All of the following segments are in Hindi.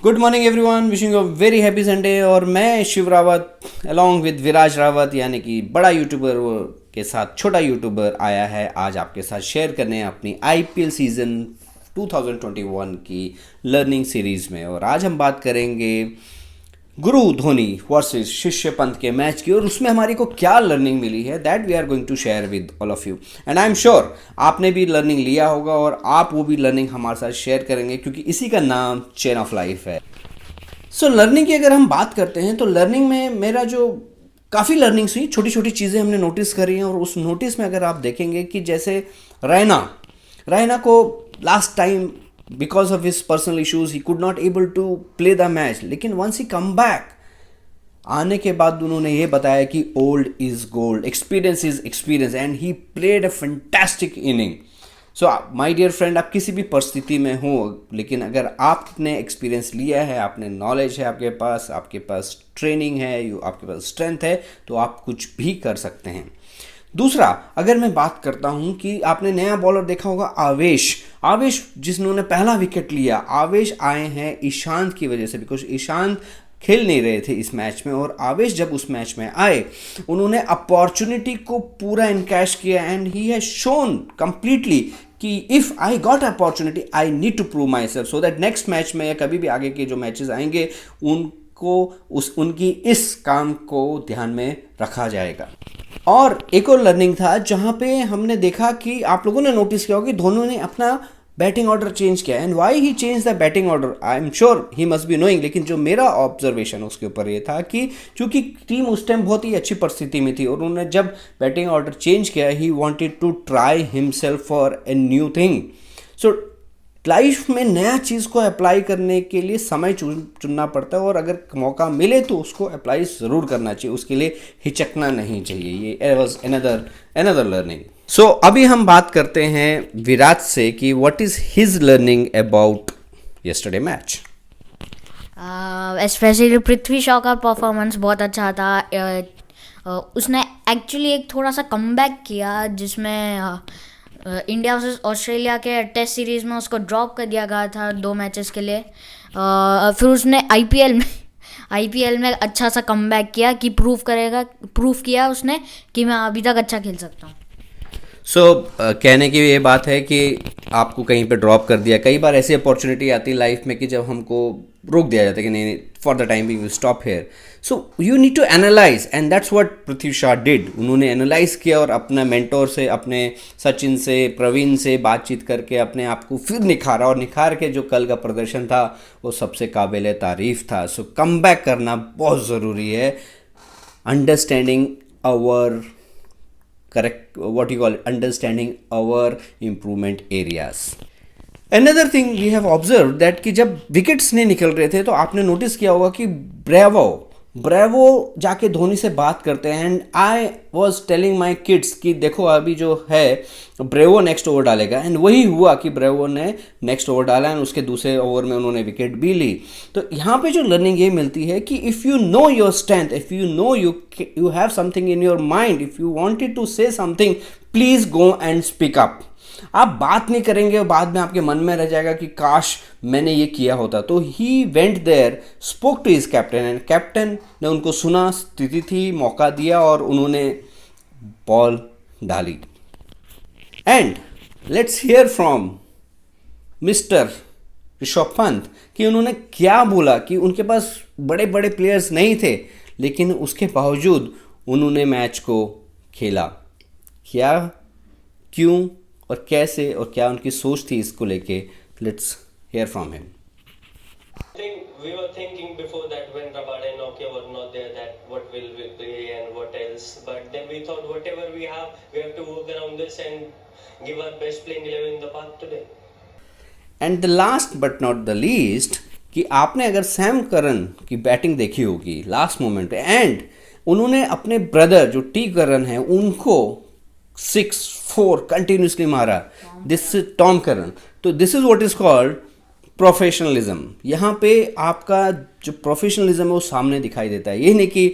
Good morning everyone, wishing you very happy Sunday. और मैं शिव रावत अलॉन्ग विद विराज रावत यानी कि बड़ा यूट्यूबर के साथ छोटा यूट्यूबर आया है आज आपके साथ शेयर करने अपनी आईपीएल सीज़न 2021 की लर्निंग सीरीज़ में। और आज हम बात करेंगे गुरु धोनी वर्सेस शिष्य पंत के मैच की और उसमें हमारी को क्या लर्निंग मिली है, that we are going to share with all of you. And I am sure आपने भी लर्निंग लिया होगा और आप वो भी लर्निंग हमारे साथ शेयर करेंगे क्योंकि इसी का नाम चेन ऑफ लाइफ है। सो लर्निंग की अगर हम बात करते हैं तो लर्निंग में मेरा जो काफ़ी लर्निंग्स हुई, छोटी छोटी चीज़ें हमने नोटिस करी हैं। और उस नोटिस में अगर आप देखेंगे कि जैसे रैना को last time because of his personal issues he could not able to play the match, लेकिन once he come back आने के बाद उन्होंने ये बताया कि old is gold, experience is experience and he played a fantastic inning. So my dear friend, आप किसी भी परिस्थिति में हो लेकिन अगर आपने एक्सपीरियंस लिया है, आपने नॉलेज है, आपके पास ट्रेनिंग है, आपके पास स्ट्रेंथ है, तो आप कुछ भी कर सकते हैं। दूसरा, अगर मैं बात करता हूं कि आपने नया बॉलर देखा होगा आवेश जिन्होंने पहला विकेट लिया। आवेश आए हैं ईशांत की वजह से, बिकॉज ईशांत खेल नहीं रहे थे इस मैच में और आवेश जब उस मैच में आए उन्होंने अपॉर्चुनिटी को पूरा इनकैश किया and he has shown completely कि if I got opportunity I need to prove my self so that next match में या कभी भी आगे के जो मैचेस आएंगे उनकी इस काम को ध्यान में रखा जाएगा। और एक और लर्निंग था जहां पे हमने देखा कि आप लोगों ने नोटिस किया होगा कि धोनी ने अपना बैटिंग ऑर्डर चेंज किया। And why he change the batting order I am sure he must be knowing, लेकिन जो मेरा ऑब्जर्वेशन उसके ऊपर ये था कि चूंकि टीम उस टाइम बहुत ही अच्छी परिस्थिति में थी और उन्होंने जब बैटिंग ऑर्डर चेंज किया he wanted to try himself for a new thing. So life में नया चीज़ को अप्लाई करने के लिए समय चुनना पड़ता है और अगर मौका मिले तो उसको अप्लाई ज़रूर करना चाहिए, उसके लिए हिचकना नहीं चाहिए। ये वॉज अनदर लर्निंग। सो अभी हम बात करते हैं विराट से कि what is his learning about yesterday match. Specially Prithvi Shaw का परफॉर्मेंस बहुत अच्छा था। उसने एक्चुअली एक थोड़ा सा कमबैक किया जिसमें इंडिया वर्सेस ऑस्ट्रेलिया के टेस्ट सीरीज़ में उसको ड्रॉप कर दिया गया था 2 मैचेस के लिए। फिर उसने आईपीएल में अच्छा सा कमबैक किया कि प्रूफ किया उसने कि मैं अभी तक अच्छा खेल सकता हूँ। कहने की ये बात है कि आपको कहीं पे ड्रॉप कर दिया। कई बार ऐसी अपॉर्चुनिटी आती है लाइफ में कि जब हमको रोक दिया जाता है कि नहीं, for the time being you stop here. So you need to analyse and that's what Prithvi Shaw did. उन्होंने एनालाइज किया और अपने मेंटोर से, अपने सचिन से, प्रवीण से बातचीत करके अपने आप को फिर निखारा और निखार के जो कल का प्रदर्शन था वो सबसे काबिल तारीफ था। सो कम बैक करना बहुत ज़रूरी है। Understanding our understanding our improvement areas. Another thing we have observed that कि जब विकेट्स नहीं निकल रहे थे तो आपने नोटिस किया होगा कि ब्रेवो जाके धोनी से बात करते हैं। And I was telling my kids कि देखो अभी जो है ब्रेवो नेक्स्ट ओवर डालेगा। एंड वही हुआ कि ब्रेवो ने नेक्स्ट ओवर डाला एंड उसके दूसरे ओवर में उन्होंने विकेट भी ली। तो यहाँ पे जो लर्निंग ये मिलती है कि if you know your strength, if you know you have something in your mind, if you wanted to say something, please go and speak up. आप बात नहीं करेंगे और बाद में आपके मन में रह जाएगा कि काश मैंने ये किया होता। तो he went there, spoke to his captain and captain ने उनको सुना, स्थिति थी, मौका दिया और उन्होंने बॉल डाली। And let's hear from mister Rishabh Pant कि उन्होंने क्या बोला कि उनके पास बड़े बड़े प्लेयर्स नहीं थे लेकिन उसके बावजूद उन्होंने मैच को खेला। क्या, क्यों और कैसे और क्या उनकी सोच थी इसको लेके, let's hear from him. I think we were thinking before that when Rabada and Nokia were not there that what will we play and what else, but then we thought whatever we have to work around this and give our best playing 11 in the park today. And the last but not the least कि आपने अगर सैम करन की बैटिंग देखी होगी लास्ट मोमेंट पे एंड उन्होंने अपने ब्रदर जो टी करन है उनको 6-4 कंटिन्यूसली मारा। This Tom Curran. तो this is what is called professionalism, यहाँ पे आपका जो प्रोफेशनलिज्म है वो सामने दिखाई देता है। ये नहीं कि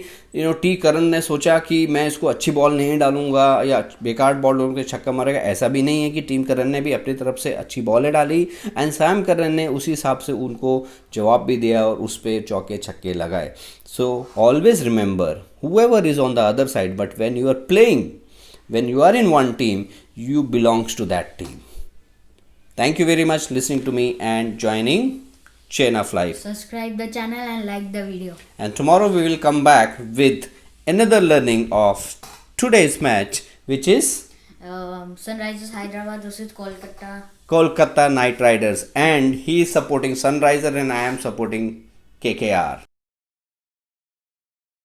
टी करण ने सोचा कि मैं इसको अच्छी बॉल नहीं डालूंगा या बेकार बॉल डालूंगा के छक्का मारेगा, ऐसा भी नहीं है कि टीम करण ने भी अपनी तरफ से अच्छी बॉलें डाली एंड सैम करन ने उसी हिसाब से उनको जवाब भी दिया और उस पर चौके छक्के लगाए। So always remember whoever is on the other side, but when you are playing, when you are in one team, you belongs to that team. Thank you very much listening to me and joining Chain of Life. Subscribe the channel and like the video. And tomorrow we will come back with another learning of today's match, which is Sunrisers Hyderabad versus Kolkata Knight Riders, and he is supporting Sunriser and I am supporting KKR.